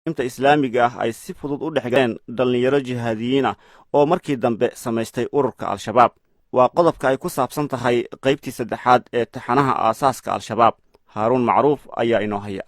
inta islaamiga ah ay si fudud u dhexgaleen dhalinyaro jihaadiyiin ah oo markii dambe samaystay ururka al-shabaab. waa qodobka ay ku saabsan tahay qaybtii saddexaad ee taxanaha aasaaska al-shabaab. haaruun macruuf ayaa inoo haya.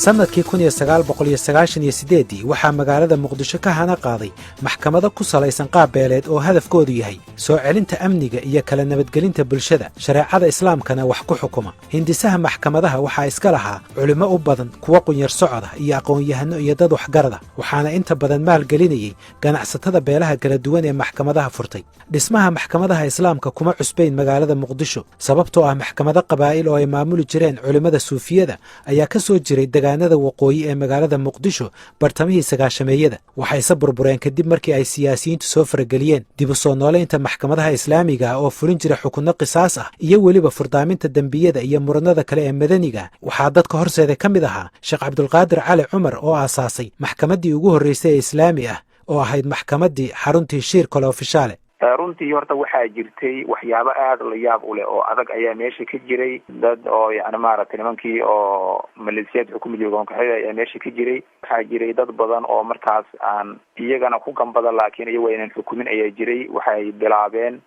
sanadkii 1998 waxaa magaalada muqdisho ka hana qaaday maxkamado ku salaysan qaab beeleed oo hadafkoodu yahay soo celinta amniga iyo kala nabadgelinta bulshada, shareecada islaamkana wax ku xukuma. hindisaha maxkamadaha waxaa iska lahaa culimmo u badan, kuwa qunyar socoda iyo aqoon-yahano iyo dad waxgarada, waxaana inta badan maalgelinayey ganacsatada beelaha kala duwan ee maxkamadaha furtay. dhismaha maxkamadaha islaamka kuma cusbayn magaalada muqdisho, sababtoo ah maxkamado qabaa'il oo ay maamuli jireen culimmada suufiyada ayaa ka soo jiray degaanada waqooyi ee magaalada muqdisho bartamihii sagaashameeyada. waxayse burbureen kadib markii ay siyaasiyiintu soo farageliyeen dib u soo nooleynta maxkamadaha islaamiga ah oo fulin jira xukunno qisaas ah iyo weliba furdaaminta dembiyada iyo muranada kale ee madaniga. waxaa dadka horseeda ka mid ahaa sheekh cabdulqaadir cali cumar oo aasaasay maxkamaddii ugu horraysay ee islaami ah oo ahayd maxkamaddii xaruntii shiir kole ofishaale. runtii horta waxaa jirtay waxyaabo aada la yaab u leh oo adag ayaa meesha ka jiray. dad oo yani maaragtay nimankii oo maleesiyad xukumi jooga onkaxida ayaa meesha ka jiray. waxaa jiray dad badan oo markaas aan iyagana ku gambada laakiin iyago aynan xukumin ayaa jiray. waxay bilaabeen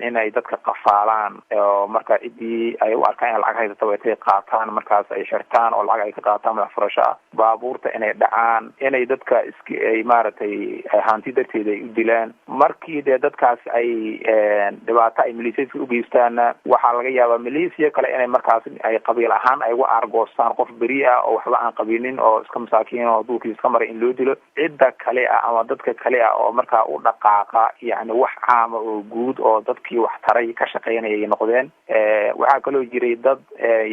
inay dadka qafaalaan oo marka ciddii ay u arkaan in lacag haysata intay qaataan markaas ay xirtaan oo lacag ay ka qaataan madax furasho ah. baabuurta inay dhacaan, inay dadka ay maaragtay hanti darteeda ay u dilaan. markii dee dadkaas ay dhibaato ay maleesiyadka u geystaana waxaa laga yaabaa maleesiya kale inay markaas ay qabiil ahaan ay uga aargoostaan qof beri ah oo waxba aan qabinin oo iska masaakiin oo duulkiisa iska maray in loo dilo. cidda kale ah ama dadka kale ah oo markaa u dhaqaaqa yani wax caama oo guud oo dadkii wax taray ka shaqeynaya ay noqdeen. waxaa kaloo jiray dad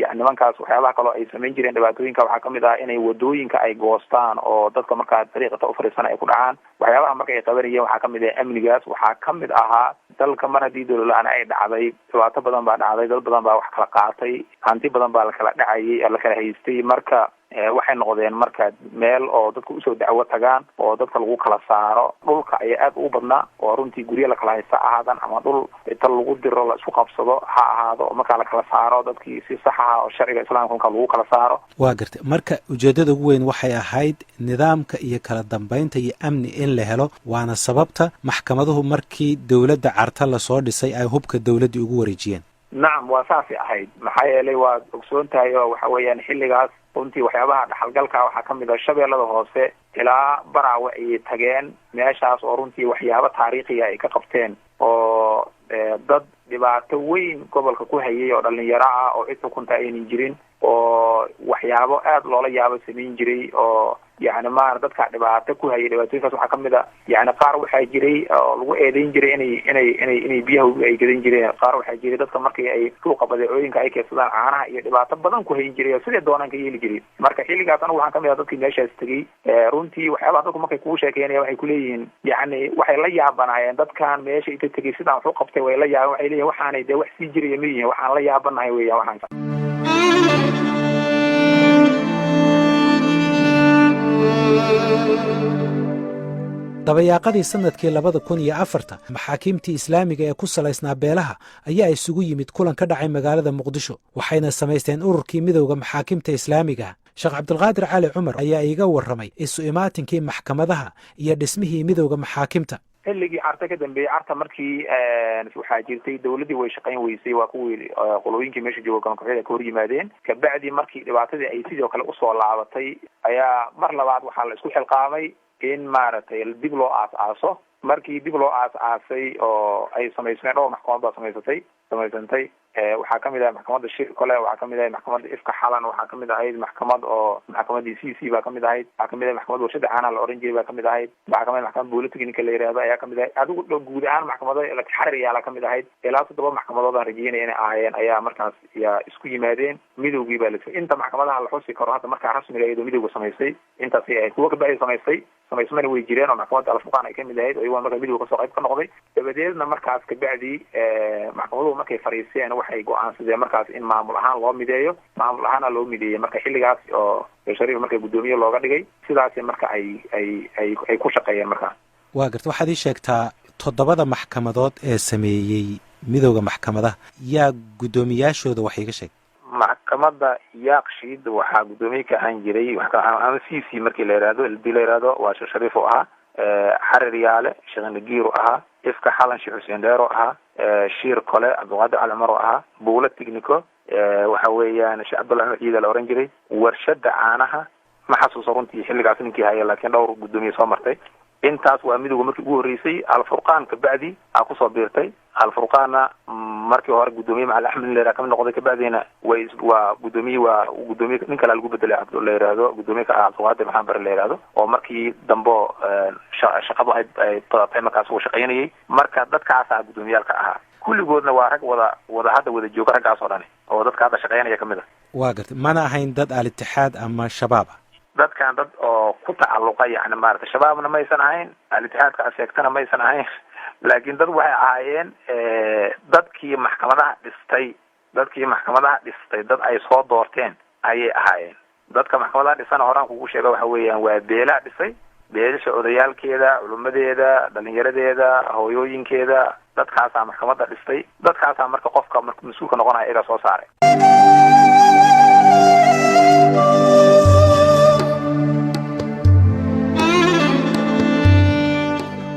yani nimankaas waxyaabaha kaloo ay samayn jireen dhibaatooyinka waxaa kamid ah inay wadooyinka ay goostaan oo dadka markaa dariiqata u fariisan ay ku dhacaan. waxyaabaha marka ay qabanayeen waxaa kamid ah amnigaas. waxaa kamid ahaa dalka mar haddii dowlad-la-aan ay dhacday dhibaato badan baa dhacday, dad badan baa wax kala qaatay, hanti badan baa lakala dhacayay, lakala haystay. marka waxay noqdeen marka meel oo dadka usoo dacwo tagaan oo dadka lagu kala saaro. dhulka ayaa aad ugu badnaa oo runtii guryo lakala haysta ahaadan ama dhul inta lagu diro la isku qabsado ha ahaado oo markaa lakala saaro dadkii si sax ah oo sharciga islaamka markaa lagu kala saaro. waa gartay. marka ujeeddada ugu weyn waxay ahayd nidaamka iyo kala dambaynta iyo amni in la helo, waana sababta maxkamaduhu markii dowladda carta lasoo dhisay ay hubka dowladdii ugu wareejiyeen. nacam, waa saasay ahayd. maxaa yeelay waad ogsoon tahay oo waxa weeyaan xilligaas runtii waxyaabaha dhaxalgalka waxaa kamid ah shabeellada hoose ilaa baraawe ayay tageen. meeshaas oo runtii waxyaabo taariikhiya ay ka qabteen oo dad dhibaato weyn gobolka ku hayay oo dhalinyaro ah oo cid xukunta aynan jirin oo waxyaabo aada loola yaabo samayn jiray oo yani maar dadka dhibaato ku hayay. dhibaatooyinkaas waxaa kamid a yani qaar waxaa jiray oo lagu eedeyn jiray inay biyaha ay gadan jireen. qaar waxaa jiray dadka markii ay suuqa badeecooyinka ay keedsadaan caanaha iyo dhibaato badan ku hayn jiray oo sidee doonaan ka yeeli jiray. marka xilligaas anagu waxaan kamid ah dadkii meeshaas tegey. runtii waxyaabaha dadku markay kugu sheekeynaya waxay kuleeyihiin yani waxay la yaabanaayeen dadkan meesha inta tegey sidaan wax u qabtay way la yaaban. waxay leeyihin waxaanay dee wax sii jiraya ma yihiin, waxaan la yaabanahay weeyaan waxaan. dabayaaqadii sanadkii 2004 maxaakiimtii islaamiga ee ku salaysnaa beelaha ayaa isugu yimid kulan ka dhacay magaalada muqdisho, waxayna samaysteen ururkii midowda maxaakiimta islaamiga. sheekh cabdulqaadir cali cumar ayaa iiga warramay isu imaatinkii maxkamadaha iyo dhismihii midowda maxaakimta. xilligii carta ka dambeeyey carta markii waxaa jirtay dowladdii way shaqayn weysay. waa kuwii qolooyinkii meesha jooga gankoxyada ka hor yimaadeen. kabacdi markii dhibaatadii ay sidoo kale usoo laabatay ayaa mar labaad waxaa la isku xilqaamay in maaragtay dib loo aas-aaso. markii dib loo aas-aasay oo ay samaysmeen dhowr maxkamad baa samaysantay. waxaa kamid ahay maxkamadda shir kole, waxaa kamid ahay maxkamadda ifka xalan, waxaa kamid ahayd maxkamad oo maxkamadii c c baa kamid ahayd, waxaa kamid ahay maxkamad warshada caanaha la oran jiray baa kamid ahayd, waxaa kamid maxkamad bolitechnica la yihahdo ayaa kamid ahayd. adigu guud ahaan maxkamado xarir yaala kamid ahayd. ilaa 7 maxkamadood aan rajeynaya inay ahaayeen ayaa markaas yaa isku yimaadeen. midowgii baa lasay inta maxkamadaha la xusi karo hadda markaa rasmiga iyadoo midowga samaysay intaasay ahayd. kuwa kabacdi samaysmana way jireen oo maxkamadda alfuqaan ay kamid ahayd oo iyagoon markaa midowga kasoo qayb ka noqday. dabadeedna markaas kabacdi maxkamaduhu markay fariiseen waxay go-aansadeen markaas in maamul ahaan loo mideeyo. maamul ahaana loo mideeyey marka xilligaas oo shariif marka guddoomiye looga dhigay. sidaasi marka ay ku shaqeeyeen markaa. waa garta. waxaad ii sheegtaa toddobada maxkamadood ee sameeyey midowda maxkamadaha yaa guddoomiyaashooda wax iga sheeg. maxkamadda yaaqshiid waxaa guddoomiye ka ahaan jiray ama c c markii la yidhaahdo hadii la yidhaahdo waa sheekh shariif oo ahaa, xarir yaale sheekh nagiir oo ahaa, ifka xalan sheekh xuseen dheer oo ahaa, shiir kole cabdiqaadir cali cumar oo ahaa, buulo tignico waxa weeyaan sheekh cabdullahi axmed ciida la oran jiray, warshada caanaha ma xasuuso runtii xilligaas ninkii haya laakiin dhowr guddoomiye soo martay. intaas waa midowga markii ugu horreysay. alfurqaan kabacdi aa kusoo biirtay. alfurqaanna markii hore guddoomiye macali axmed leera kamid noqday, kabacdina waa guddoomiye nin kale lagu bedelay la yidhaahdo guddoomiye ka ah cabdiqaadir maxamed bare la yidhaahdo, oo markii dambe shaqadu ay badatay markaas uu shaqaynayay. marka dadkaasaa guddoomiyaalka ahaa. kulligoodna waa rag hadda wada jooga raggaas oo dhani oo dadka hadda shaqaynaya kamid a. waa gartay, mana ahayn dad al-itixaad ama shabaab ah. dadkan dad oo ku tacalluqa yani maaragtay shabaabna maysan ahayn, al-itixaadka aseegtana maysan ahayn, laakiin dad waxay ahaayeen dadkii maxkamadaha dhistay dad ay soo doorteen ayay ahaayeen. dadka maxkamadaha dhisana horaan kugu sheega waxa weeyaan waa beelaa dhisay, beelasha odayaalkeeda, culimadeeda, dhalinyaradeeda, hooyooyinkeeda, dadkaasaa maxkamadda dhistay. dadkaasaa marka qofka mas-uulka noqonaya iyaga soo saaray.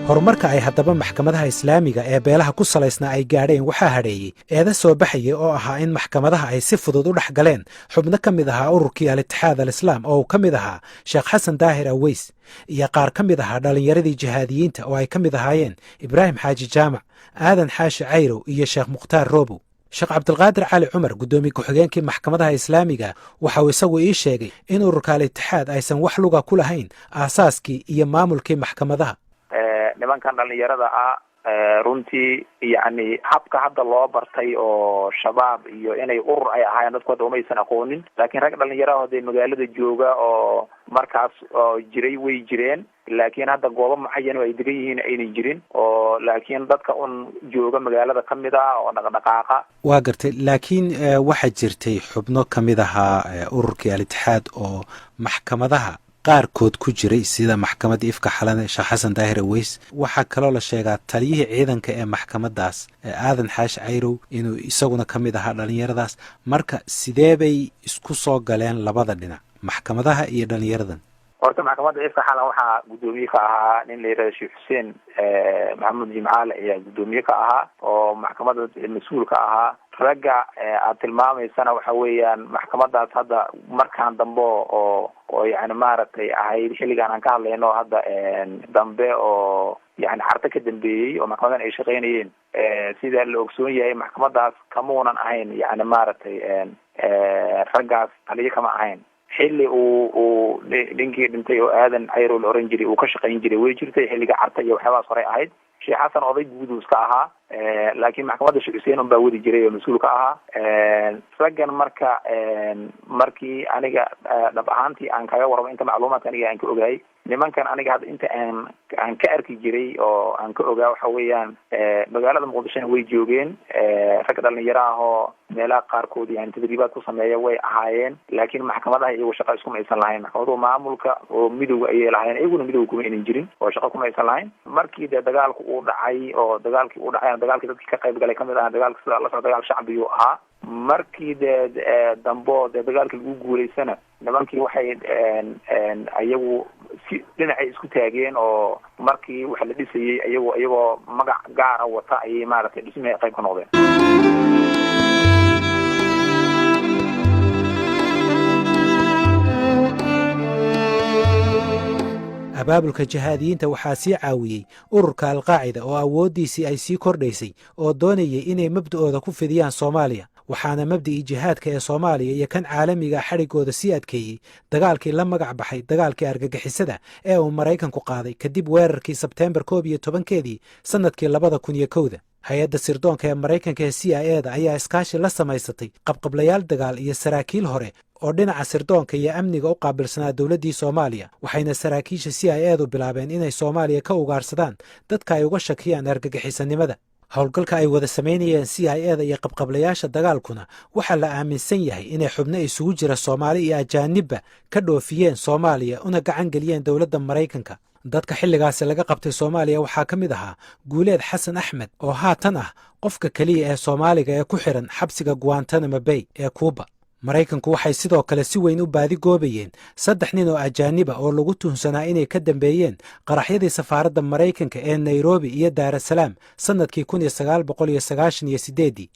horumarka ay haddaba maxkamadaha islaamiga ee beelaha ku salaysnaa ay gaadheen waxaa hadheeyey eeda soo baxayay oo ahaa in maxkamadaha ay si fudud u dhex galeen xubno ka mid ahaa ururkii al-itixaad al-islaam oo uu ka mid ahaa sheekh xasan daahir aweys iyo qaar ka mid ahaa dhallinyaradii jihaadiyiinta oo ay ka mid ahaayeen ibraahim xaaji jaamac, aadan xaashi cayrow iyo sheekh mukhtaar roobow. sheekh cabdilqaadir cali cumar guddoomiye ku-xigeenkii maxkamadaha islaamiga waxa uu isagu ii sheegay in ururka al-itixaad aysan wax luga ku lahayn aasaaskii iyo maamulkii maxkamadaha. nimankan dhalinyarada ah runtii yani habka hadda loo bartay oo shabaab iyo inay urur ay ahaayeen dadku hadda umaysan aqoonin, laakiin rag dhalinyaraha dee magaalada jooga oo markaas oo jiray way jireen, laakiin hadda goobo mucayan oo ay degan yihiin aynan jirin, oo laakiin dadka un jooga magaalada ka mid ah oo dhaqdhaqaaqa. waa gartay, laakiin waxaa jirtay xubno ka mid ahaa ururkii al-itixaad oo maxkamadaha qaarkood ku jiray sida maxkamadda ifka xalane sheekh xasan daahir aweys. waxaa kaloo la sheegaa taliyihii ciidanka ee maxkamadaas aadan xaashi cayrow inuu isaguna ka mid ahaa dhalinyaradaas. marka sidee bay isku soo galeen labada dhinac, maxkamadaha iyo dhalinyaradan? horta maxkamadda ifka xalan waxaa guddoomiye ka ahaa nin la yidhahdo sheekh xuseen maxamuud jimcaale ayaa guddoomiye ka ahaa oo maxkamadda mas-uul ka ahaa. ragga aad tilmaamaysana waxa weeyaan maxkamadaas hadda markaan dambe oo yani maaragtay ahayd xilligaan aan ka hadlayno hadda dambe oo yani carta ka dambeeyey oo maxkamadan ay shaqaynayeen. sida la ogsoon yahay maxkamadaas kamuunan ahayn yani maaragtay raggaas taliyo kama ahayn. xilli uu ninkii dhintay oo aadan cayrow la oran jiray uu ka shaqayn jiray way jirtay, xilliga carta iyo waxyaabahaas horey ahayd. sheekh xasan oday guuduus ka ahaa, laakiin maxkamadda sheekh xuseen un baa wadi jiray oo mas-uul ka ahaa. raggan marka markii aniga dhab ahaantii aan kaga warramo inta macluumaadka aniga aan ka ogahay, nimankan aniga hadda inta aan ka arki jiray oo aan ka ogaa waxa weeyaan magaalada muqdishona way joogeen. rag dhalinyaro ah oo meelaha qaarkood yani tadriibaad ku sameeya way ahaayeen, laakiin maxkamadaha iyagu shaqa iskuma aysan lahayn. maxkamaduhu maamulka oo midowga ayay lahaayeen, iyaguna midowga kuma aynan jirin oo shaqa kuma aysan lahayn. markii dee dagaalku uu dhacay oo dagaalkii dadkii ka qayb galay kamid aha, dagaalka sida la socda dagaal shacbiyuu ahaa. markii dee dambo dee dagaalkii lagu guulaysana nimankii waxay iyagu si dhinacay isku taageen oo markii waxa la dhisayey iyagoo magac gaara wata ayay maaragtay dhismihii qayb ka noqdeen. abaabulka jihaadiyiinta waxaa sii caawiyey ururka alqaacida oo awooddiisii ay sii kordhaysay oo doonayay inay mabda'ooda ku fidiyaan soomaaliya. waxaana mabda'ii jihaadka ee soomaaliya iyo kan caalamiga xadhiggooda sii adkeeyey dagaalkii la magac baxay dagaalkii argagixisada ee uu maraykanku qaaday kadib weerarkii sebteembar 11 sannadkii 2001. hay-adda sirdoonka ee maraykanka ee c i eda ayaa iskaashi la samaysatay qabqablayaal dagaal iyo saraakiil hore oo dhinaca sirdoonka iyo amniga u qaabilsanaa dowladdii soomaaliya, waxayna saraakiisha c i edu bilaabeen inay soomaaliya ka ugaarsadaan dadka ay uga shakiyaan argagixisanimada. howlgalka ay wada samaynayeen c i eda iyo qabqablayaasha dagaalkuna waxaa la aaminsan yahay inay xubno isugu jira soomaali iyo ajaanibba ka dhoofiyeen soomaaliya una gacan geliyeen dowladda maraykanka. dadka xilligaasi laga qabtay soomaaliya waxaa ka mid ahaa guuleed xasan axmed oo haatan ah qofka keliya ee soomaaliga ee ku xidhan xabsiga guantanamo bay ee kuuba maraykanku waxay sidoo kale si weyn u baadigoobayeen 3 nin oo ajaaniba oo lagu tuhunsanaa inay ka dambeeyeen qaraxyadii safaaradda maraykanka ee nairobi iyo daarasalaam sannadkii 1998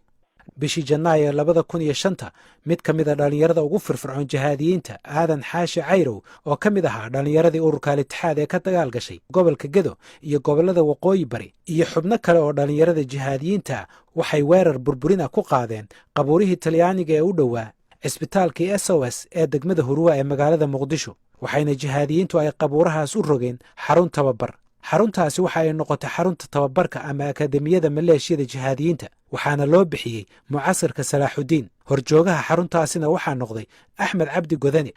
bishii janaayo 2005 mid ka mida dhallinyarada ugu firfircoon jihaadiyiinta aadan xaashi cayrow oo ka mid ahaa dhallinyaradii ururka al-itixaad ee ka dagaal gashay gobolka gedo iyo gobollada waqooyi bari iyo xubno kale oo dhallinyarada jihaadiyiinta waxay weerar burburina ku qaadeen qabuurihii talyaaniga ee u dhowaa cisbitaalkii SOS ee degmada Huruwa ee magaalada Muqdisho waxayna jihaadiyiintu ay qabuurahaas u rogeen xarun tababar xaruntaasi waxa ay noqotay xarunta tababarka ama akademiyada maleeshiyada jihaadiyiinta waxaana loo bixiyey mucasirka salaaxudiin horjoogaha xaruntaasina waxaa noqday axmed cabdi godani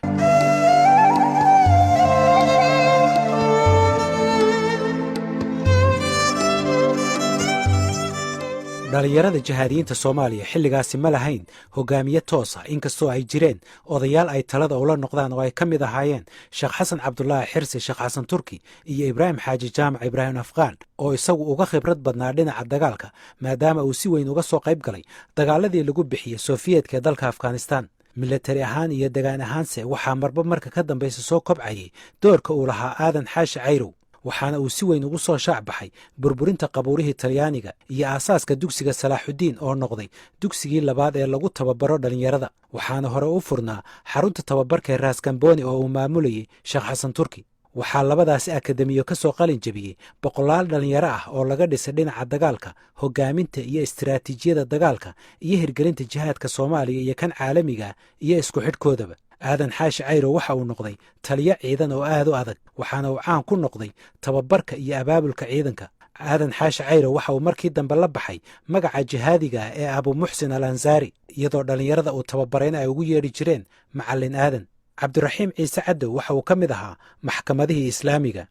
dhalinyarada jihaadiyiinta Soomaaliya xilligaasi ma lahayn hogaamiye toos ah inkastoo ay jireen odayaal ay talada ula noqdaan oo ay ka mid ahaayeen Sheekh Xasan Cabdullaahi Xirsi Sheekh Xasan Turki iyo Ibraahim Xaaji Jaamac Ibraahim Afqaan oo isagu uga khibrad badnaa dhinaca dagaalka maadaama uu si weyn uga soo qayb galay dagaaladii lagu bixiyay Soofiyeedka ee dalka Afghanistan military ahaan iyo degaan ahaanse waxaa marba marka ka dambaysa soo kobcayay doorka uu lahaa aadan xaashi cayrow waxaana uu si weyn ugu soo shaac baxay burburinta qabuurihii talyaaniga iyo aasaaska dugsiga salaaxudiin oo noqday dugsigii labaad ee lagu tababaro dhallinyarada waxaana hore u furnaa xarunta tababarka ee raaskambooni oo uu maamulayay Sheekh Xasan Turki waxaa labadaasi akademiyo ka soo qalin jebiyey boqolaal dhallinyaro ah oo laga dhisay dhinaca dagaalka hogaaminta iyo istiraatiijiyada dagaalka iyo hirgelinta jihaadka Soomaaliya iyo kan caalamiga iyo isku xidhkoodaba aadan xaashi cayrow waxa uu noqday taliye ciidan oo aad u adag waxaana uu caan ku noqday tababarka iyo abaabulka ciidanka aadan xaashi cayrow waxa uu markii dambe la baxay magaca jihaadiga ee Abu Muxsin al-Ansari iyadoo dhallinyarada uu tababarayna ay ugu yeedhi jireen macallin aadan cabdiraxiim ciise cadow waxa uu ka mid ahaa maxkamadihii islaamiga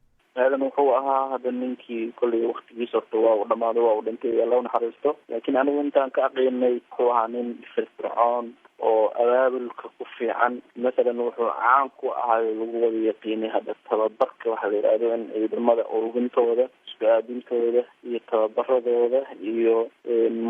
aadan wuxuu ahaa hadda ninkii kolley waktigiisa horta waa uu dhammaaday waa uu dhintay alla u naxariisto laakiin anigu intaan ka aqaanay wuxuu ahaa nin firfircoon oo abaabulka ku fiican masalan wuxuu caan ku ahay lagu wada yaqiinay hadda tababarka waxa la yidhaahdo in ciidamada ururintooda isku aadintooda iyo tababaradooda iyo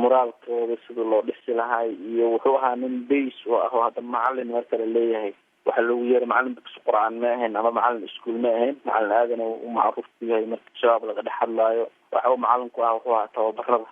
moraalkooda sida loo dhisi lahay iyo wuxuu ahaa nin bays oo ah oo hadda macallin marka la leeyahay waxaa lagu yeeray macallin dugsi qur'aan ma ahayn ama macallin iskuul ma ahayn macallin aadana uu macruuf ku yahay marka shabaab laga dhex hadlaayo waxa uu macallin ku ah wuxuu ahaa tababarada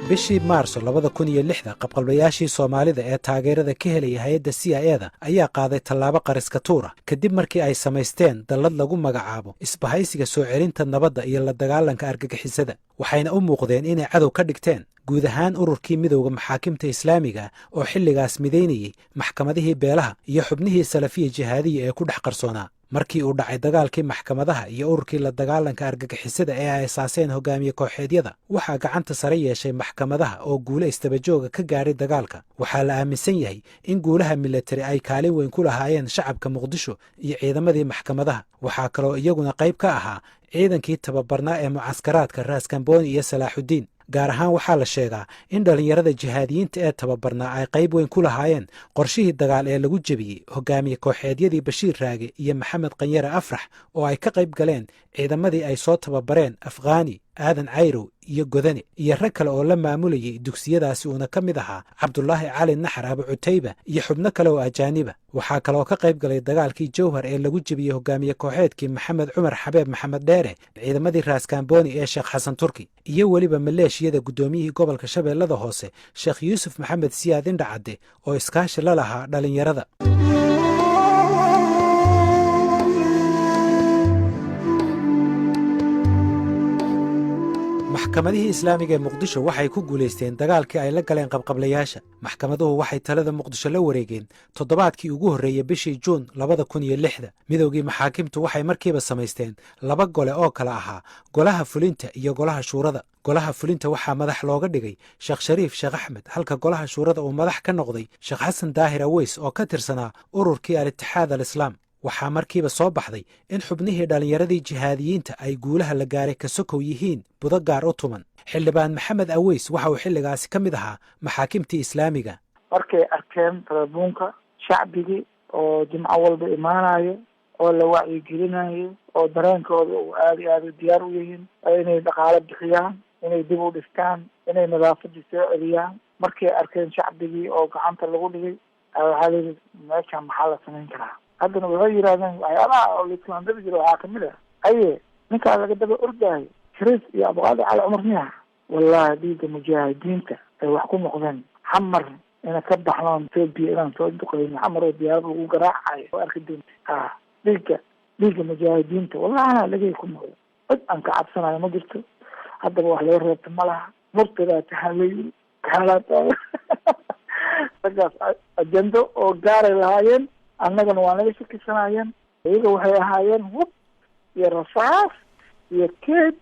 bishii maarso 2006 qabqablayaashii Soomaalida ee taageerada ka helay hay'adda CIA-da ayaa qaaday tallaabo qariska tuura kadib markii ay samaysteen dallad lagu magacaabo isbahaysiga soo celinta nabadda iyo la dagaalanka argagixisada waxayna u muuqdeen inay cadow ka dhigteen guud ahaan ururkii midowga maxaakimta islaamiga oo xilligaas midaynayay maxkamadihii beelaha iyo xubnihii salafiya jihaadiya ee ku dhex qarsoonaa markii uu dhacay dagaalkii maxkamadaha iyo ururkii la dagaalanka argagixisada ee ay asaaseen hogaamiye kooxeedyada waxaa gacanta sare yeeshay maxkamadaha oo guule istabajooga ka gaadhay dagaalka waxaa la aaminsan yahay in guulaha militari ay kaalin weyn ku lahaayeen shacabka Muqdisho iyo ciidamadii maxkamadaha waxaa kaloo iyaguna qayb ka ahaa ciidankii tababarnaa ee mucaskaraadka raaskambooni iyo salaaxudiin gaar ahaan waxaa la sheegaa in dhallinyarada jihaadiyiinta ee tababarnaa ay qayb weyn ku lahaayeen qorshihii dagaal ee lagu jebiyey hogaamiye kooxeedyadii Bashiir Raage iyo Maxamed Qanyare Afrax oo ay ka qayb galeen ciidamadii ay soo tababareen Afqaani aadan cayrow iyo godane iyo rag kale oo la maamulayay dugsiyadaasi uuna ka mid ahaa Cabdullaahi Cali Naxar Abu Cutayba iyo xubno kale oo ajaaniba waxaa kaloo ka qayb galay dagaalkii Jowhar ee lagu jebiyey hogaamiye kooxeedkii Maxamed Cumar Xabeeb Maxamed Dheere ciidamadii raaskambooni ee Sheekh Xasan Turki iyo weliba maleeshiyada gudoomiyihii gobolka Shabeellada Hoose Sheekh Yuusuf Maxamed Siyaad Indhacade oo iskaashi la lahaa dhalinyarada maxkamadihii islaamiga ee Muqdisho waxay ku guuleysteen dagaalkii ay la galeen qabqablayaasha maxkamaduhu waxay talada Muqdisho la wareegeen toddobaadkii ugu horreeyay bishii Juun 2006 midowgii maxaakimtu waxay markiiba samaysteen 2 gole oo kala ahaa golaha fulinta iyo golaha shuurada golaha fulinta waxaa madax looga dhigay Sheekh Shariif Sheekh Axmed halka golaha shuurada uu madax ka noqday Sheekh Xasan Daahir Aweys oo ka tirsanaa ururkii al-Ittixaad al-Islaam waxaa markiiba soo baxday in xubnihii dhallinyaradii jihaadiyiinta ay guulaha la gaaray ka sokow yihiin budo gaar u tuman xildhibaan Maxamed Aweys waxa uu xilligaasi ka mid ahaa maxaakimtii islaamiga markay arkeen telefoonka shacbigii oo jimco walba imaanayo oo la wacyigelinayo oo dareenkooda uu aada iyo aada diyaar u yihiin inay dhaqaalo bixiyaan, inay dib u dhistaan, inay nadaafadii soo celiyaan. markay arkeen shacbigii oo gacanta lagu dhigay waxaa layidhi meeshan maxaa la samayn karaa. haddana waxay yidhahdeen waxyaabaha oo laismaandari jira waxaa kamid ah aye ninkaa laga daba ordaayo shariif iyo abqaadi cali cumar miya. wallahi dhiigga mujaahidiinta ay wax ku noqdeen xamar ina ka baxnoon Ethiopia inaan soo duqeyno xamar oo diyaarad lagu garaacayo oo arki doonta dhiigga mujaahidiinta wallahi anaa lagay ku noqdo cid aan ka cabsanayo ma jirto. haddaba wax laga reebta ma laha murtadaa tahalay raggaas ajendo oo gaaray lahaayeen annagana waa naga shakisanayeen. iyaga waxay ahaayeen hub iyo rasaas iyo keed,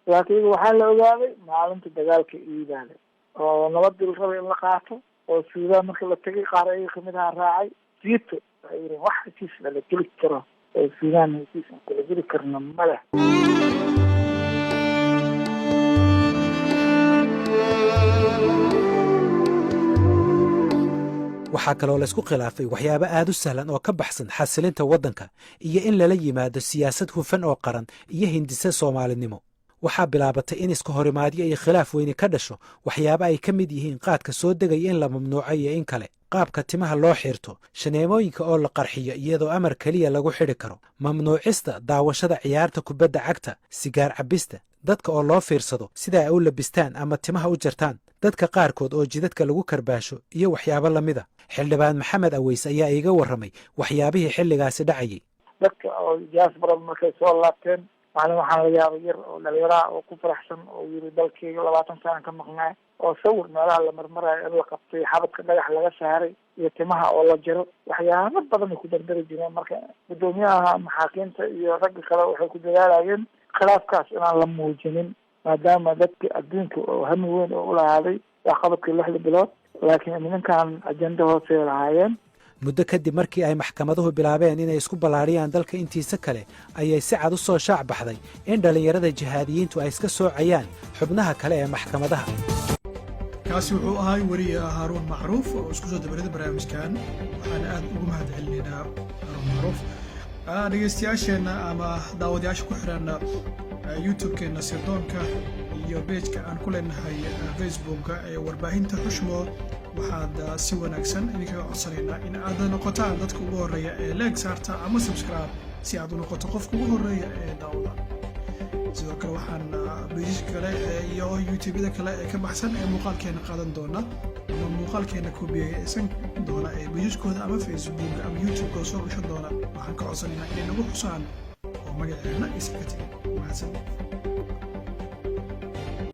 laakiin iyaga waxaa la ogaaday maalinta dagaalka iidaale oo nabadii la rabay in la qaato oo suudaan marka la tegay qaar ayaga kamid aha raacay siito waxay yidheen wax heshiis la geli karo oo suudaan heshiis aan kula geli karno male. waxaa kaloo laysku khilaafay waxyaabo aad u sahlan oo ka baxsan xasilinta waddanka iyo in lala yimaado siyaasad hufan oo qaran iyo hindise soomaalinimo. waxaa bilaabatay in iska horimaadyo iyo khilaaf weyni ka dhasho waxyaabo ay ka mid yihiin qaadka soo degaya in la mamnuuco iyo in kale, qaabka timaha loo xirto, shaneemooyinka oo la qarxiyo iyadoo amar keliya lagu xidhi karo, mamnuucista daawashada ciyaarta kubadda cagta, sigaar cabbista, dadka oo loo fiirsado sida ay u labistaan ama timaha u jartaan, dadka qaarkood oo jidadka lagu karbaasho iyo waxyaabo lamida. xildhibaan maxamed aweys ayaa iiga warramay waxyaabihii xilligaasi dhacayay. dadka oo diaspora markay soo laabteen maalin waxaan la yaabay yar oo dhalinyaraha oo ku faraxsan oo yiri dalkeyga 20 sano ka maqnaay oo sawir meelaha la marmarayo in la qabtay xabadka dhagax laga saaray iyo timaha oo la jiro. waxyaabo badan ay ku dardari jireen. marka gudoomiyaha maxaakiimta iyo ragga kale waxay ku dadaalayeen khilaafkaas inaan la muujinin maadaama dadka adduunka oo hami weyn oo u lahaaday waxqabadkii 6 bilood, laakiin nimankan ajenda hoose lahaayeen. muddo kadib markii ay maxkamaduhu bilaabeen inay isku ballaariyaan dalka intiisa kale ayay si cad u soo shaac baxday in dhallinyarada jihaadiyiintu ay iska soocayaan xubnaha kale ee maxkamadaha. kaasi wuxuu ahay wariye haaruun macruuf oo isku soo dabarida barnaamijkan. waxaan aad ugu mahad celinaynaa haaruun macruuf. dhegeystayaasheenna ama daawadayaasha ku xiran youtube-keenna sirdoonka iyo beejka aan ku leenahay facebooka ee warbaahinta xushmo waxaad si wanaagsan idinkaga codsanaynaa in aad noqotaan dadka ugu horreeya ee leeg saarta ama subscribe si aad u noqoto qofka ugu horreeya ee daawada. sidoo kale waxaan beejka kale iyo youtube-yada kale ee ka baxsan ee muuqaalkeena qaadan doona ama muuqaalkeena koobiyeysan doona ee beejkooda ama facebook ama youtube-kooda soo gashan doona. waxaan ka codsanaynaa inay nagu xusaan oo magaceena iska tegin. mahadsan.